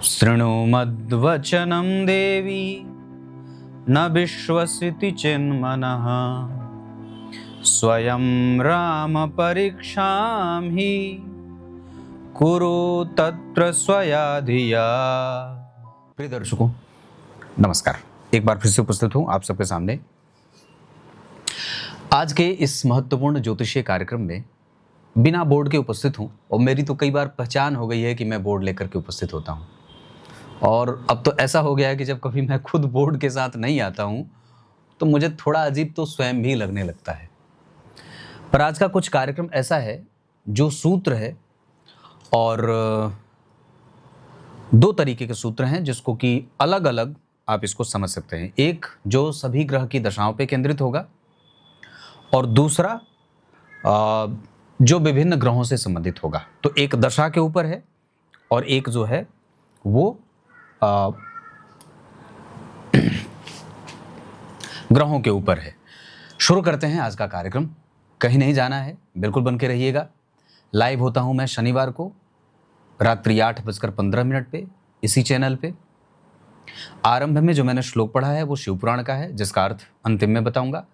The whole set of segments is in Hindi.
शृणु मद्वचनं देवी न विश्वसिति चिन्मनः स्वयं राम परीक्षां हि कुरु तत्र स्वया धिया। प्रिय दर्शकों नमस्कार, एक बार फिर से उपस्थित हूं आप सबके सामने आज के इस महत्वपूर्ण ज्योतिषीय कार्यक्रम में। बिना बोर्ड के उपस्थित हूं और मेरी तो कई बार पहचान हो गई है कि मैं बोर्ड लेकर के उपस्थित होता हूं, और अब तो ऐसा हो गया है कि जब कभी मैं खुद बोर्ड के साथ नहीं आता हूं तो मुझे थोड़ा अजीब तो स्वयं भी लगने लगता है। पर आज का कुछ कार्यक्रम ऐसा है जो सूत्र है, और दो तरीके के सूत्र हैं जिसको कि अलग अलग आप इसको समझ सकते हैं। एक जो सभी ग्रह की दशाओं पे केंद्रित होगा, और दूसरा जो विभिन्न ग्रहों से संबंधित होगा। तो एक दशा के ऊपर है और एक जो है वो ग्रहों के ऊपर है। शुरू करते हैं आज का कार्यक्रम। कहीं नहीं जाना है, बिल्कुल बन के रहिएगा। लाइव होता हूं मैं शनिवार को रात्रि 8:15 पे इसी चैनल पे। आरंभ में जो मैंने श्लोक पढ़ा है वो शिव पुराण का है, जिसका अर्थ अंतिम में बताऊंगा।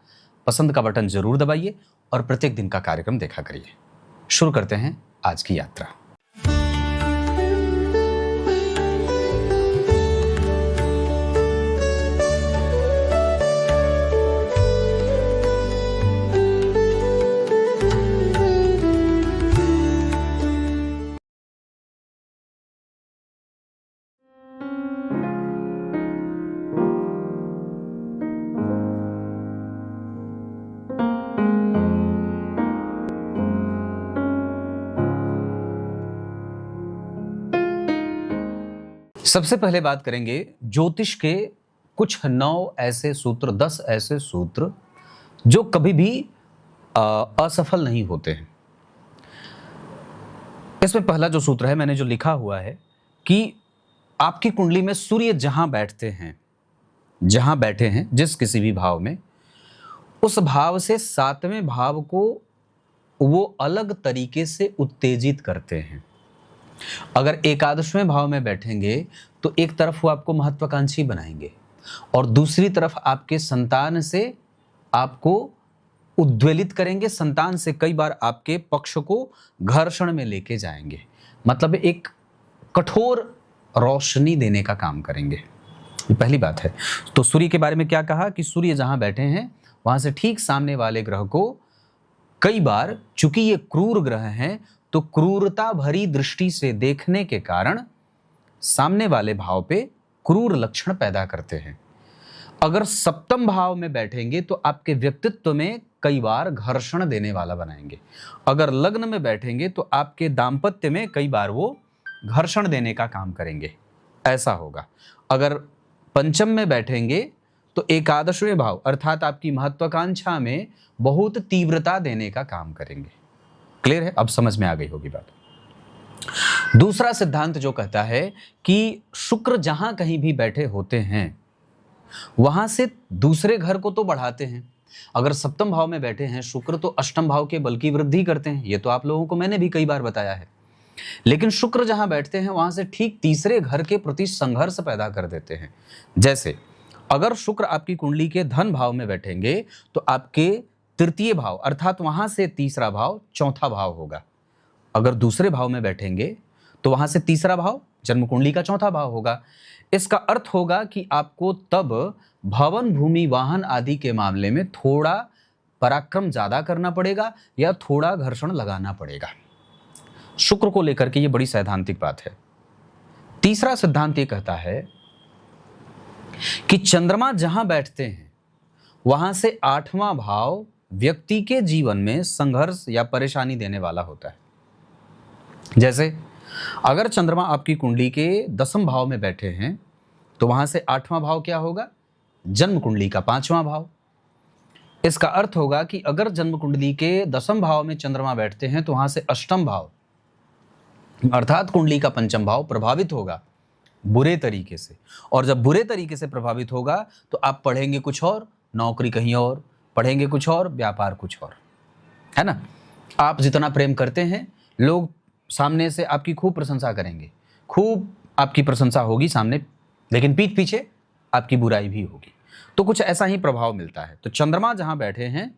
पसंद का बटन जरूर दबाइए और प्रत्येक दिन का कार्यक्रम देखा करिए। शुरू करते हैं आज की यात्रा। सबसे पहले बात करेंगे ज्योतिष के कुछ 9 ऐसे सूत्र, 10 ऐसे सूत्र जो कभी भी असफल नहीं होते हैं। इसमें पहला जो सूत्र है, मैंने जो लिखा हुआ है कि आपकी कुंडली में सूर्य जहां बैठते हैं, जहां बैठे हैं जिस किसी भी भाव में, उस भाव से 7वें भाव को वो अलग तरीके से उत्तेजित करते हैं। अगर एकादशवें भाव में बैठेंगे तो एक तरफ वो आपको महत्वाकांक्षी बनाएंगे और दूसरी तरफ आपके संतान से आपको उद्वेलित करेंगे। संतान से कई बार आपके पक्ष को घर्षण में लेके जाएंगे, मतलब एक कठोर रोशनी देने का काम करेंगे। ये पहली बात है। तो सूर्य के बारे में क्या कहा कि सूर्य जहां बैठे हैं वहां से ठीक सामने वाले ग्रह को कई बार, चूंकि ये क्रूर ग्रह हैं, तो क्रूरता भरी दृष्टि से देखने के कारण सामने वाले भाव पे क्रूर लक्षण पैदा करते हैं। अगर 7वें भाव में बैठेंगे तो आपके व्यक्तित्व में कई बार घर्षण देने वाला बनाएंगे। अगर लग्न में बैठेंगे तो आपके दाम्पत्य में कई बार वो घर्षण देने का काम करेंगे, ऐसा होगा। अगर 5म में बैठेंगे तो एकादशवें भाव अर्थात आपकी महत्वाकांक्षा में बहुत तीव्रता देने का काम करेंगे। क्लियर है? अब समझ में आ गई होगी बात। दूसरा सिद्धांत जो कहता है कि शुक्र जहां कहीं भी बैठे होते हैं वहां से दूसरे घर को तो बढ़ाते हैं। अगर 7वें भाव में बैठे हैं शुक्र तो 8वें भाव के बल की वृद्धि करते हैं। ये तो आप लोगों को मैंने भी कई बार बताया है। लेकिन शुक्र जहां बैठते हैं वहां से ठीक तीसरे घर के प्रति संघर्ष पैदा कर देते हैं। जैसे अगर शुक्र आपकी कुंडली के धन भाव में बैठेंगे तो आपके तृतीय भाव अर्थात वहां से तीसरा भाव चौथा भाव होगा। अगर दूसरे भाव में बैठेंगे तो वहां से तीसरा भाव जन्म कुंडली का चौथा भाव होगा। इसका अर्थ होगा कि आपको तब भवन, भूमि, वाहन आदि के मामले में थोड़ा पराक्रम ज्यादा करना पड़ेगा या थोड़ा घर्षण लगाना पड़ेगा। शुक्र को लेकर के ये बड़ी सैद्धांतिक बात है। तीसरा सिद्धांत ये कहता है कि चंद्रमा जहां बैठते हैं वहां से 8वां भाव व्यक्ति के जीवन में संघर्ष या परेशानी देने वाला होता है। जैसे अगर चंद्रमा आपकी कुंडली के 10वें भाव में बैठे हैं तो वहां से 8वां भाव क्या होगा? जन्म कुंडली का 5वां भाव। इसका अर्थ होगा कि अगर जन्म कुंडली के 10वें भाव में चंद्रमा बैठते हैं तो वहां से 8वां भाव अर्थात कुंडली का 5वां भाव प्रभावित होगा बुरे तरीके से। और जब बुरे तरीके से प्रभावित होगा तो आप पढ़ेंगे कुछ और, नौकरी कहीं और, पढ़ेंगे कुछ और, व्यापार कुछ और, है ना। आप जितना प्रेम करते हैं लोग सामने से आपकी खूब प्रशंसा करेंगे, खूब आपकी प्रशंसा होगी सामने, लेकिन पीठ पीछे आपकी बुराई भी होगी। तो कुछ ऐसा ही प्रभाव मिलता है। तो चंद्रमा जहां बैठे हैं,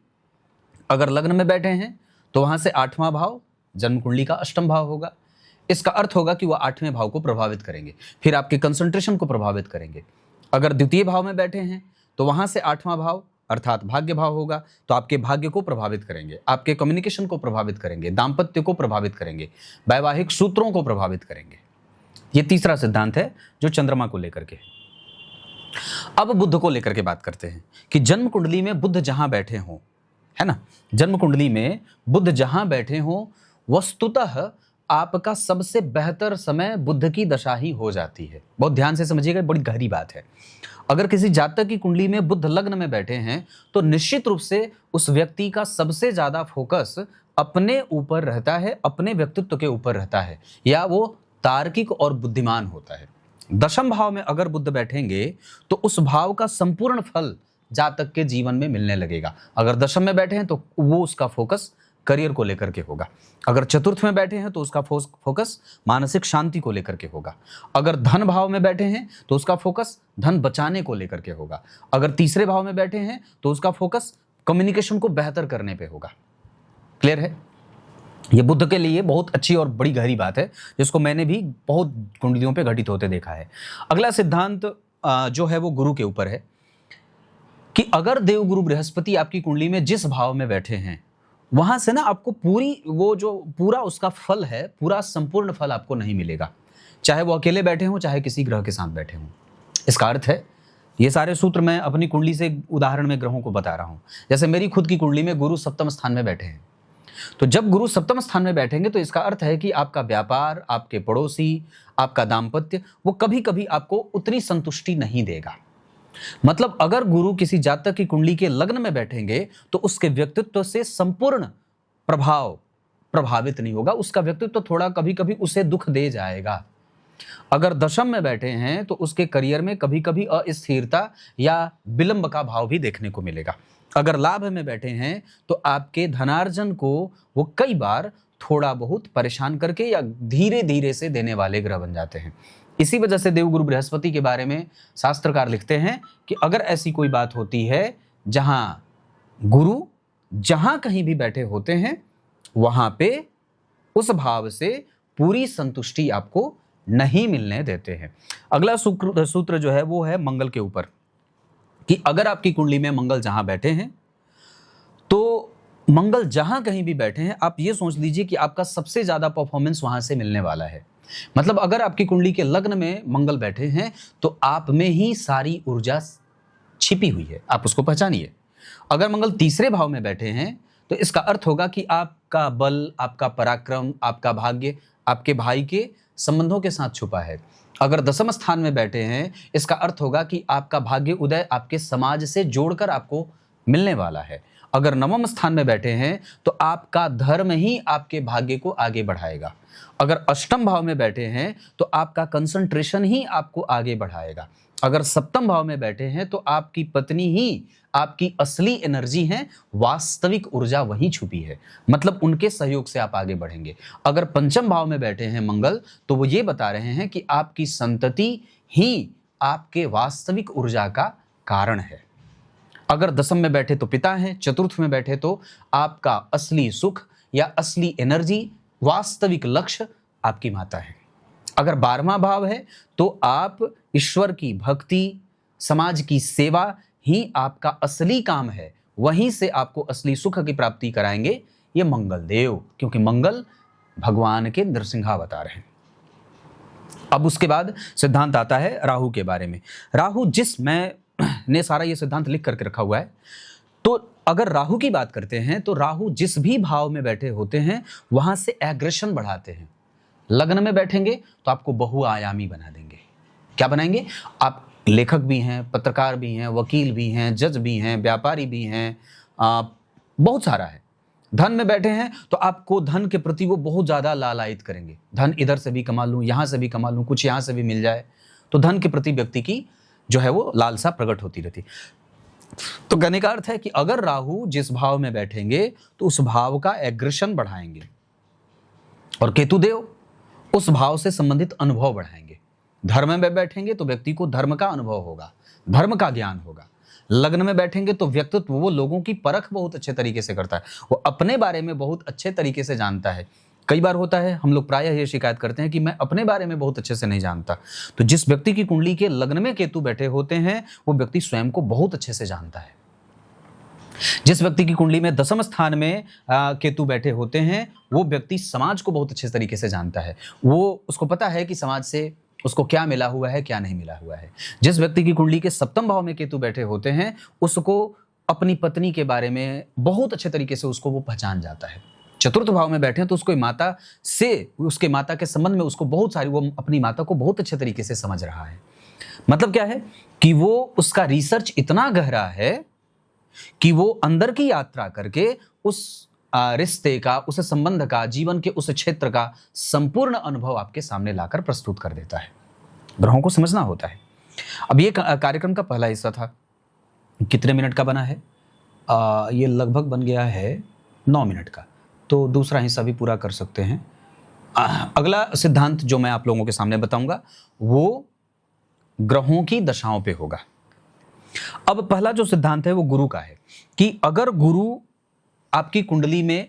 अगर लग्न में बैठे हैं तो वहां से 8वां भाव जन्म कुंडली का अष्टम भाव होगा। इसका अर्थ होगा कि वह 8वें भाव को प्रभावित करेंगे, फिर आपके कंसंट्रेशन को प्रभावित करेंगे। अगर द्वितीय भाव में बैठे हैं तो वहां से 8वां भाव अर्थात भाग्य भाव होगा, तो आपके भाग्य को प्रभावित करेंगे, आपके कम्युनिकेशन को प्रभावित करेंगे, दाम्पत्य को प्रभावित करेंगे, वैवाहिक सूत्रों को प्रभावित करेंगे। ये तीसरा सिद्धांत है जो चंद्रमा को लेकर के। अब बुध को लेकर के बात करते हैं कि जन्म कुंडली में बुध जहां बैठे हों, है ना, जन्म कुंडली में बुध जहां बैठे हों, वस्तुतः आपका सबसे बेहतर समय बुध की दशा ही हो जाती है। बहुत ध्यान से समझिएगा, बड़ी गहरी बात है। अगर किसी जातक की कुंडली में बुध लग्न में बैठे हैं तो निश्चित रूप से उस व्यक्ति का सबसे ज्यादा फोकस अपने ऊपर रहता है, अपने व्यक्तित्व के ऊपर रहता है, या वो तार्किक और बुद्धिमान होता है। दशम भाव में अगर बुध बैठेंगे तो उस भाव का संपूर्ण फल जातक के जीवन में मिलने लगेगा। अगर दशम में बैठे हैं तो वो उसका फोकस करियर को लेकर के होगा। अगर चतुर्थ में बैठे हैं तो उसका फोकस मानसिक शांति को लेकर के होगा। अगर धन भाव में बैठे हैं तो उसका फोकस धन बचाने को लेकर के होगा। अगर तीसरे भाव में बैठे हैं तो उसका फोकस कम्युनिकेशन को बेहतर करने पे होगा। क्लियर है? ये बुध के लिए बहुत अच्छी और बड़ी गहरी बात है, जिसको मैंने भी बहुत कुंडलियों पे घटित होते देखा है। अगला सिद्धांत जो है वो गुरु के ऊपर है कि अगर देवगुरु बृहस्पति आपकी कुंडली में जिस भाव में बैठे हैं, वहां से ना आपको पूरा उसका फल है, पूरा संपूर्ण फल आपको नहीं मिलेगा, चाहे वो अकेले बैठे हों, चाहे किसी ग्रह के साथ बैठे हों। इसका अर्थ है, ये सारे सूत्र मैं अपनी कुंडली से उदाहरण में ग्रहों को बता रहा हूं। जैसे मेरी खुद की कुंडली में गुरु सप्तम स्थान में बैठे हैं, तो जब गुरु सप्तम स्थान में बैठेंगे तो इसका अर्थ है कि आपका व्यापार, आपके पड़ोसी, आपका दाम्पत्य, वो कभी कभी आपको उतनी संतुष्टि नहीं देगा। मतलब अगर गुरु किसी जातक की कुंडली के लग्न में बैठेंगे तो उसके व्यक्तित्व से संपूर्ण प्रभाव प्रभावित नहीं होगा, उसका व्यक्तित्व थोड़ा कभी कभी उसे दुख दे जाएगा। अगर दशम में बैठे हैं तो उसके करियर में कभी कभी अस्थिरता या विलंब का भाव भी देखने को मिलेगा। अगर लाभ में बैठे हैं तो आपके धनार्जन को वो कई बार थोड़ा बहुत परेशान करके या धीरे धीरे से देने वाले ग्रह बन जाते हैं। इसी वजह से देवगुरु बृहस्पति के बारे में शास्त्रकार लिखते हैं कि अगर ऐसी कोई बात होती है जहां गुरु जहां कहीं भी बैठे होते हैं, वहां पे उस भाव से पूरी संतुष्टि आपको नहीं मिलने देते हैं। अगला सूत्र जो है वो है मंगल के ऊपर कि अगर आपकी कुंडली में मंगल जहां बैठे हैं, तो मंगल जहां कहीं भी बैठे हैं, आप ये सोच लीजिए कि आपका सबसे ज्यादा परफॉर्मेंस वहां से मिलने वाला है। मतलब अगर आपकी कुंडली के लग्न में मंगल बैठे हैं तो आप में ही सारी ऊर्जा छिपी हुई है, आप उसको पहचानिए। अगर मंगल तीसरे भाव में बैठे हैं तो इसका अर्थ होगा कि आपका बल, आपका पराक्रम, आपका भाग्य आपके भाई के संबंधों के साथ छुपा है। अगर दसम स्थान में बैठे हैं, इसका अर्थ होगा कि आपका भाग्य उदय आपके समाज से जोड़कर आपको मिलने वाला है। अगर नवम स्थान में बैठे हैं तो आपका धर्म ही आपके भाग्य को आगे बढ़ाएगा। अगर अष्टम भाव में बैठे हैं तो आपका कंसंट्रेशन ही आपको आगे बढ़ाएगा। अगर सप्तम भाव में बैठे हैं तो आपकी पत्नी ही आपकी असली एनर्जी है, वास्तविक ऊर्जा वहीं छुपी है, मतलब उनके सहयोग से आप आगे बढ़ेंगे। अगर पंचम भाव में बैठे हैं मंगल, तो वो ये बता रहे हैं कि आपकी संतति ही आपके वास्तविक ऊर्जा का कारण है। अगर दसम में बैठे तो पिता हैं, चतुर्थ में बैठे तो आपका असली सुख या असली एनर्जी, वास्तविक लक्ष्य आपकी माता है। अगर 12वां भाव है तो आप ईश्वर की भक्ति, समाज की सेवा ही आपका असली काम है, वहीं से आपको असली सुख की प्राप्ति कराएंगे ये मंगल देव, क्योंकि मंगल भगवान के नृसिंहावतार हैं। अब उसके बाद सिद्धांत आता है राहु के बारे में। राहु मैंने सारा ये सिद्धांत लिख करके रखा हुआ है। तो अगर राहु की बात करते हैं तो राहु जिस भी भाव में बैठे होते हैं वहां से एग्रेशन बढ़ाते हैं। लग्न में बैठेंगे तो आपको बहुआयामी बना देंगे। क्या बनाएंगे? आप लेखक भी हैं, पत्रकार भी हैं, वकील भी हैं, जज भी हैं, व्यापारी भी हैं, बहुत सारा है। धन में बैठे हैं तो आपको धन के प्रति वो बहुत ज्यादा लालायित करेंगे। धन इधर से भी कमा लूं, यहां से भी कमा लूं, कुछ यहां से भी मिल जाए, तो धन के प्रति व्यक्ति की जो है वो लालसा प्रकट होती रहती। तो कहने का अर्थ है कि अगर राहु जिस भाव में बैठेंगे तो उस भाव का एग्रेशन बढ़ाएंगे, और केतु देव उस भाव से संबंधित अनुभव बढ़ाएंगे। धर्म में बैठेंगे तो व्यक्ति को धर्म का अनुभव होगा, धर्म का ज्ञान होगा। लग्न में बैठेंगे तो व्यक्तित्व, वो लोगों की परख बहुत अच्छे तरीके से करता है, वो अपने बारे में बहुत अच्छे तरीके से जानता है। कई बार होता है, हम लोग प्रायः ये शिकायत करते हैं कि मैं अपने बारे में बहुत अच्छे से नहीं जानता। तो जिस व्यक्ति की कुंडली के लग्न में केतु बैठे होते हैं, वो व्यक्ति स्वयं को बहुत अच्छे से जानता है। जिस व्यक्ति की कुंडली में दशम स्थान में केतु बैठे होते हैं, वो व्यक्ति समाज को बहुत अच्छे तरीके से जानता है। वो उसको पता है कि समाज से उसको क्या मिला हुआ है, क्या नहीं मिला हुआ है। जिस व्यक्ति की कुंडली के सप्तम भाव में केतु बैठे होते हैं, उसको अपनी पत्नी के बारे में बहुत अच्छे तरीके से उसको वो पहचान जाता है। चतुर्थ भाव में बैठे हैं तो उसको माता से, उसके माता के संबंध में उसको बहुत सारी, वो अपनी माता को बहुत अच्छे तरीके से समझ रहा है। मतलब क्या है कि वो, उसका रिसर्च इतना गहरा है कि वो अंदर की यात्रा करके उस रिश्ते का, उस संबंध का, जीवन के उस क्षेत्र का संपूर्ण अनुभव आपके सामने लाकर प्रस्तुत कर देता है। ग्रहों को समझना होता है। अब ये कार्यक्रम का पहला हिस्सा था। कितने मिनट का बना है? ये लगभग बन गया है 9 मिनट का, तो दूसरा हिस्सा भी पूरा कर सकते हैं। अगला सिद्धांत जो मैं आप लोगों के सामने बताऊंगा वो ग्रहों की दशाओं पे होगा। अब पहला जो सिद्धांत है वो गुरु का है कि अगर गुरु आपकी कुंडली में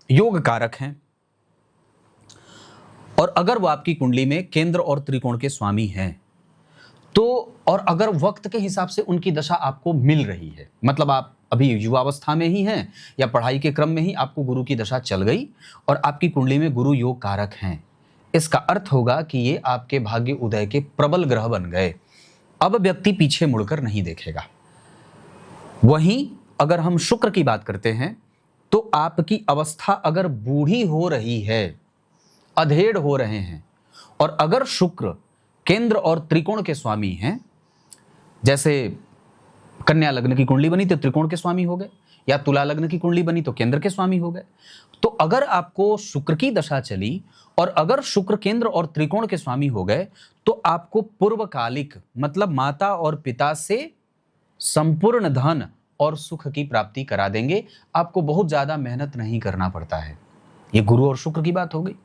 योग कारक हैं और अगर वो आपकी कुंडली में केंद्र और त्रिकोण के स्वामी हैं, तो और अगर वक्त के हिसाब से उनकी दशा आपको मिल रही है, मतलब आप अभी युवावस्था में ही हैं या पढ़ाई के क्रम में ही आपको गुरु की दशा चल गई और आपकी कुंडली में गुरु योग कारक हैं, इसका अर्थ होगा कि ये आपके भाग्य उदय के प्रबल ग्रह बन गए। अब व्यक्ति पीछे मुड़कर नहीं देखेगा। वहीं अगर हम शुक्र की बात करते हैं तो आपकी अवस्था अगर बूढ़ी हो रही है, अधेड़ हो रहे हैं, और अगर शुक्र केंद्र और त्रिकोण के स्वामी हैं, जैसे कन्या लग्न की कुंडली बनी तो त्रिकोण के स्वामी हो गए, या तुला लग्न की कुंडली बनी तो केंद्र के स्वामी हो गए, तो अगर आपको शुक्र की दशा चली और अगर शुक्र केंद्र और त्रिकोण के स्वामी हो गए तो आपको पूर्वकालिक, मतलब माता और पिता से संपूर्ण धन और सुख की प्राप्ति करा देंगे। आपको बहुत ज्यादा मेहनत नहीं करना पड़ता है। ये गुरु और शुक्र की बात हो गई।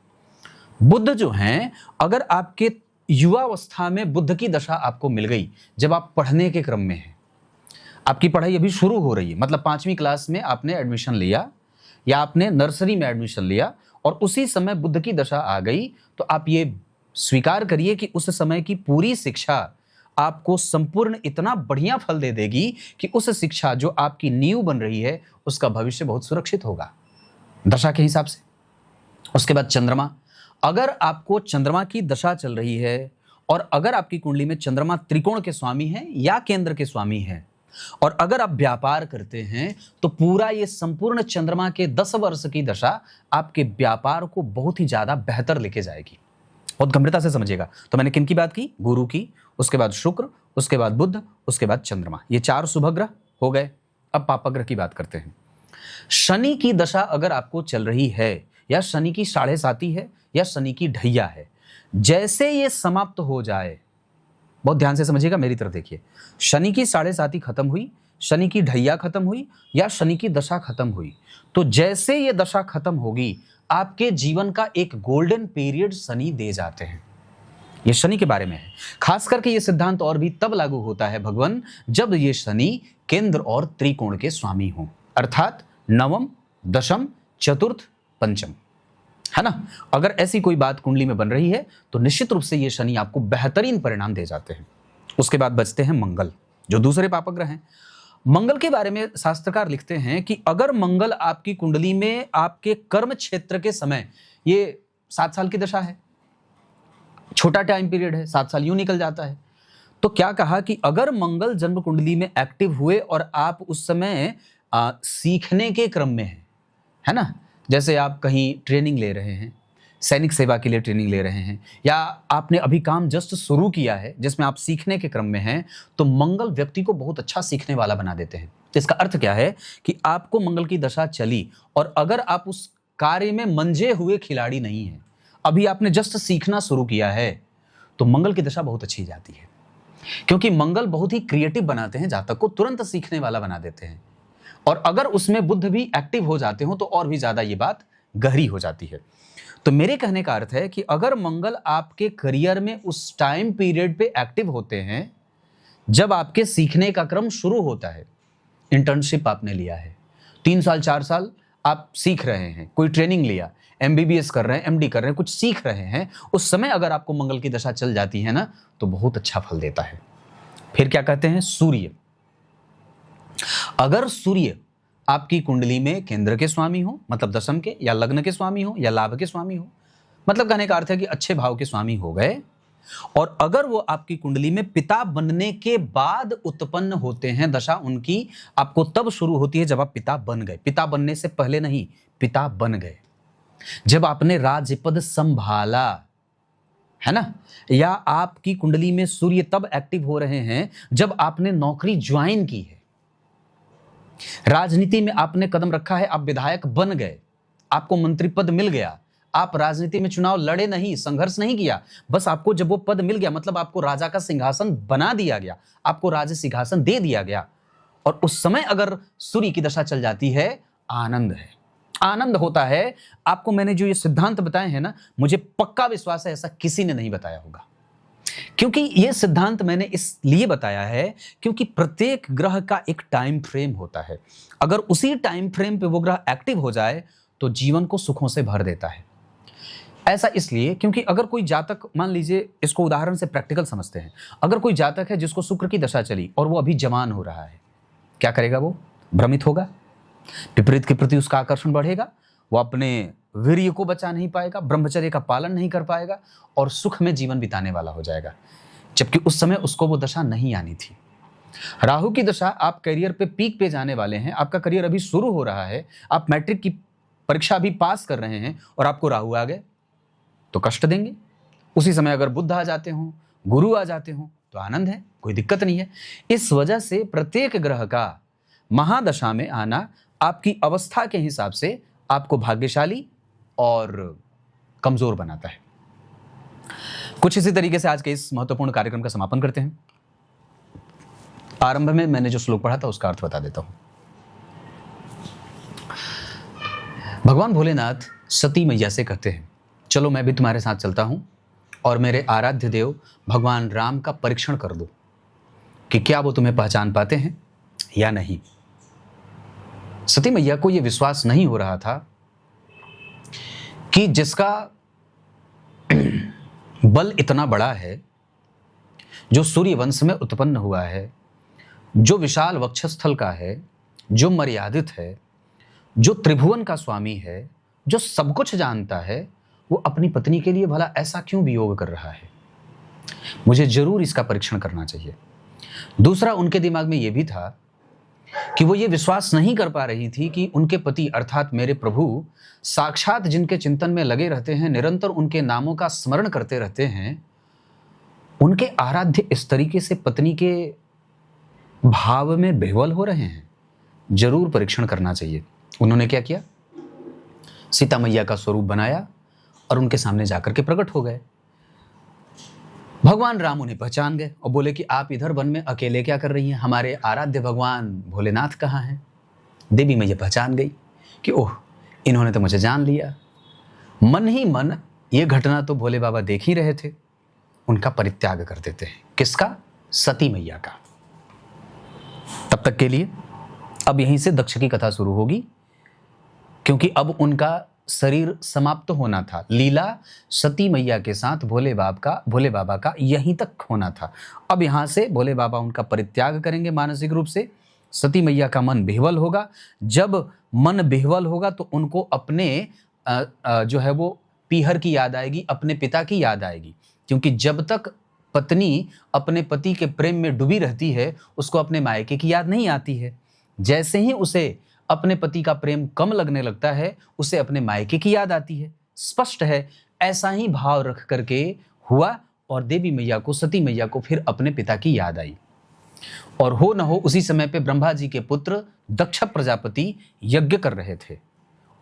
बुध जो हैं, अगर आपके युवावस्था में बुध की दशा आपको मिल गई, जब आप पढ़ने के क्रम में हैं, आपकी पढ़ाई अभी शुरू हो रही है, मतलब 5वीं क्लास में आपने एडमिशन लिया या आपने नर्सरी में एडमिशन लिया और उसी समय बुध की दशा आ गई, तो आप ये स्वीकार करिए कि उस समय की पूरी शिक्षा आपको संपूर्ण इतना बढ़िया फल दे देगी कि उस शिक्षा जो आपकी नींव बन रही है उसका भविष्य बहुत सुरक्षित होगा दशा के हिसाब से। उसके बाद चंद्रमा, अगर आपको चंद्रमा की दशा चल रही है और अगर आपकी कुंडली में चंद्रमा त्रिकोण के स्वामी हैं या केंद्र के स्वामी हैं और अगर आप व्यापार करते हैं, तो पूरा ये संपूर्ण चंद्रमा के 10 वर्ष की दशा आपके व्यापार को बहुत ही ज्यादा बेहतर लेके जाएगी। बहुत गंभीरता से समझिएगा। तो मैंने किन की बात की? गुरु की, उसके बाद शुक्र, उसके बाद बुध, उसके बाद चंद्रमा। ये 4 शुभ ग्रह हो गए। अब पापग्रह की बात करते हैं। शनि की दशा अगर आपको चल रही है या शनि की 7.5 है या शनि की ढैया है, जैसे ये समाप्त हो जाए, बहुत ध्यान से समझिएगा, मेरी तरफ देखिए, शनि की 7.5 खत्म हुई, शनि की ढैया खत्म हुई या शनि की दशा खत्म हुई, तो जैसे ये दशा खत्म होगी आपके जीवन का एक गोल्डन पीरियड शनि दे जाते हैं। ये शनि के बारे में है। खास करके ये सिद्धांत और भी तब लागू होता है भगवान, जब ये शनि केंद्र और त्रिकोण के स्वामी हों, अर्थात नवम, दशम, चतुर्थ, पंचम, है ना। अगर ऐसी कोई बात कुंडली में बन रही है तो निश्चित रूप से ये शनि आपको बेहतरीन परिणाम दे जाते हैं। उसके बाद बचते हैं मंगल, जो दूसरे पापग्रह हैं। मंगल के बारे में शास्त्रकार लिखते हैं कि अगर मंगल आपकी कुंडली में आपके कर्म क्षेत्र के समय, ये 7 साल की दशा है, छोटा टाइम पीरियड है, 7 साल यूं निकल जाता है, तो क्या कहा कि अगर मंगल जन्म कुंडली में एक्टिव हुए और आप उस समय सीखने के क्रम में हैं, है ना, जैसे आप कहीं ट्रेनिंग ले रहे हैं, सैनिक सेवा के लिए ट्रेनिंग ले रहे हैं, या आपने अभी काम जस्ट शुरू किया है जिसमें आप सीखने के क्रम में हैं, तो मंगल व्यक्ति को बहुत अच्छा सीखने वाला बना देते हैं। तो इसका अर्थ क्या है कि आपको मंगल की दशा चली और अगर आप उस कार्य में मंजे हुए खिलाड़ी नहीं हैं, अभी आपने जस्ट सीखना शुरू किया है, तो मंगल की दशा बहुत अच्छी जाती है, क्योंकि मंगल बहुत ही क्रिएटिव बनाते हैं, जातक को तुरंत सीखने वाला बना देते हैं। और अगर उसमें बुध भी एक्टिव हो जाते हो तो और भी ज्यादा ये बात गहरी हो जाती है। तो मेरे कहने का अर्थ है कि अगर मंगल आपके करियर में उस टाइम पीरियड पे एक्टिव होते हैं जब आपके सीखने का क्रम शुरू होता है, इंटर्नशिप आपने लिया है, 3 साल 4 साल आप सीख रहे हैं, कोई ट्रेनिंग लिया, MBBS कर रहे हैं, MD कर रहे हैं, कुछ सीख रहे हैं, उस समय अगर आपको मंगल की दशा चल जाती है ना तो बहुत अच्छा फल देता है। फिर क्या कहते हैं, सूर्य। अगर सूर्य आपकी कुंडली में केंद्र के स्वामी हो, मतलब दशम के, या लग्न के स्वामी हो, या लाभ के स्वामी हो, मतलब कहने का अर्थ है कि अच्छे भाव के स्वामी हो गए, और अगर वो आपकी कुंडली में पिता बनने के बाद उत्पन्न होते हैं, दशा उनकी आपको तब शुरू होती है जब आप पिता बन गए। पिता बनने से पहले नहीं, पिता बन गए जब आपने राज्यपद संभाला, है ना। या आपकी कुंडली में सूर्य तब एक्टिव हो रहे हैं जब आपने नौकरी ज्वाइन की है, राजनीति में आपने कदम रखा है, आप विधायक बन गए, आपको मंत्री पद मिल गया, आप राजनीति में चुनाव लड़े नहीं, संघर्ष नहीं किया, बस आपको जब वो पद मिल गया, मतलब आपको राजा का सिंहासन बना दिया गया, आपको राज सिंहासन दे दिया गया, और उस समय अगर सूर्य की दशा चल जाती है, आनंद है, आनंद होता है। आपको मैंने जो ये सिद्धांत बताए हैं ना, मुझे पक्का विश्वास है ऐसा किसी ने नहीं बताया होगा, क्योंकि ये सिद्धांत मैंने इसलिए बताया है क्योंकि प्रत्येक ग्रह का एक टाइम फ्रेम होता है। अगर उसी टाइम फ्रेम पे वो ग्रह एक्टिव हो जाए तो जीवन को सुखों से भर देता है। ऐसा इसलिए क्योंकि अगर कोई जातक, मान लीजिए, इसको उदाहरण से प्रैक्टिकल समझते हैं, अगर कोई जातक है जिसको शुक्र की दशा चली और वो अभी जवान हो रहा है, क्या करेगा? वो भ्रमित होगा, विपरीत के प्रति उसका आकर्षण बढ़ेगा, वो अपने वीर्य को बचा नहीं पाएगा, ब्रह्मचर्य का पालन नहीं कर पाएगा और सुख में जीवन बिताने वाला हो जाएगा, जबकि उस समय उसको वो दशा नहीं आनी थी। राहु की दशा, आप करियर पे पीक पे जाने वाले हैं, आपका करियर अभी शुरू हो रहा है, आप मैट्रिक की परीक्षा अभी पास कर रहे हैं और आपको राहु आ गए तो कष्ट देंगे। उसी समय अगर बुध आ जाते हो, गुरु आ जाते हो तो आनंद है, कोई दिक्कत नहीं है। इस वजह से प्रत्येक ग्रह का महादशा में आना आपकी अवस्था के हिसाब से आपको भाग्यशाली और कमजोर बनाता है। कुछ इसी तरीके से आज के इस महत्वपूर्ण कार्यक्रम का समापन करते हैं। आरंभ में मैंने जो श्लोक पढ़ा था उसका अर्थ बता देता हूं। भगवान भोलेनाथ सती मैया से कहते हैं, चलो मैं भी तुम्हारे साथ चलता हूं और मेरे आराध्य देव भगवान राम का परीक्षण कर दो कि क्या वो तुम्हें पहचान पाते हैं या नहीं। सती मैया को यह विश्वास नहीं हो रहा था कि जिसका बल इतना बड़ा है, जो सूर्य वंश में उत्पन्न हुआ है, जो विशाल वक्षस्थल का है, जो मर्यादित है, जो त्रिभुवन का स्वामी है, जो सब कुछ जानता है, वो अपनी पत्नी के लिए भला ऐसा क्यों वियोग कर रहा है? मुझे जरूर इसका परीक्षण करना चाहिए। दूसरा, उनके दिमाग में यह भी था कि वो ये विश्वास नहीं कर पा रही थी कि उनके पति अर्थात मेरे प्रभु साक्षात जिनके चिंतन में लगे रहते हैं, निरंतर उनके नामों का स्मरण करते रहते हैं, उनके आराध्य इस तरीके से पत्नी के भाव में बेवल हो रहे हैं। जरूर परीक्षण करना चाहिए। उन्होंने क्या किया? सीता मैया का स्वरूप बनाया और उनके सामने जाकर के प्रकट हो गए। भगवान राम उन्हें पहचान गए और बोले कि आप इधर वन में अकेले क्या कर रही हैं? हमारे आराध्य भगवान भोलेनाथ कहाँ हैं? देवी मैया पहचान गई कि ओह, इन्होंने तो मुझे जान लिया। मन ही मन ये घटना तो भोले बाबा देख ही रहे थे। उनका परित्याग कर देते हैं। किसका? सती मैया का। तब तक के लिए अब यहीं से दक्ष की कथा शुरू होगी, क्योंकि अब उनका शरीर समाप्त होना था। लीला सती मैया के साथ भोले बाबा का यहीं तक होना था। अब यहाँ से भोले बाबा उनका परित्याग करेंगे मानसिक रूप से। सती मैया का मन विह्वल होगा। जब मन विह्वल होगा तो उनको अपने जो है वो पीहर की याद आएगी, अपने पिता की याद आएगी, क्योंकि जब तक पत्नी अपने पति के प्रेम में डूबी रहती है उसको अपने मायके की याद नहीं आती है। जैसे ही उसे अपने पति का प्रेम कम लगने लगता है, उसे अपने मायके की याद आती है। स्पष्ट है, ऐसा ही भाव रख करके हुआ और देवी मैया को, सती मैया को फिर अपने पिता की याद आई। और हो न हो उसी समय पे ब्रह्मा जी के पुत्र दक्ष प्रजापति यज्ञ कर रहे थे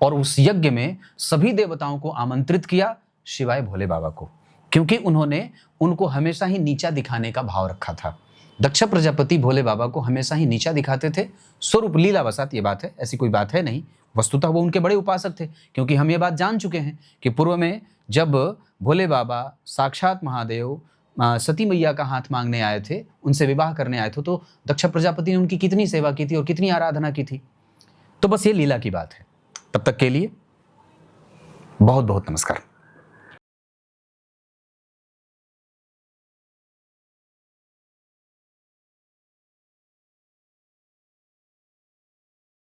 और उस यज्ञ में सभी देवताओं को आमंत्रित किया सिवाय भोले बाबा को, क्योंकि उन्होंने उनको हमेशा ही नीचा दिखाने का भाव रखा था। दक्ष प्रजापति भोले बाबा को हमेशा ही नीचा दिखाते थे, स्वरूप लीलावशात ये बात है, ऐसी कोई बात है नहीं। वस्तुतः वो उनके बड़े उपासक थे, क्योंकि हम ये बात जान चुके हैं कि पूर्व में जब भोले बाबा साक्षात महादेव सती मैया का हाथ मांगने आए थे, उनसे विवाह करने आए थे, तो दक्ष प्रजापति ने उनकी कितनी सेवा की थी और कितनी आराधना की थी। तो बस ये लीला की बात है। तब तक के लिए बहुत बहुत नमस्कार।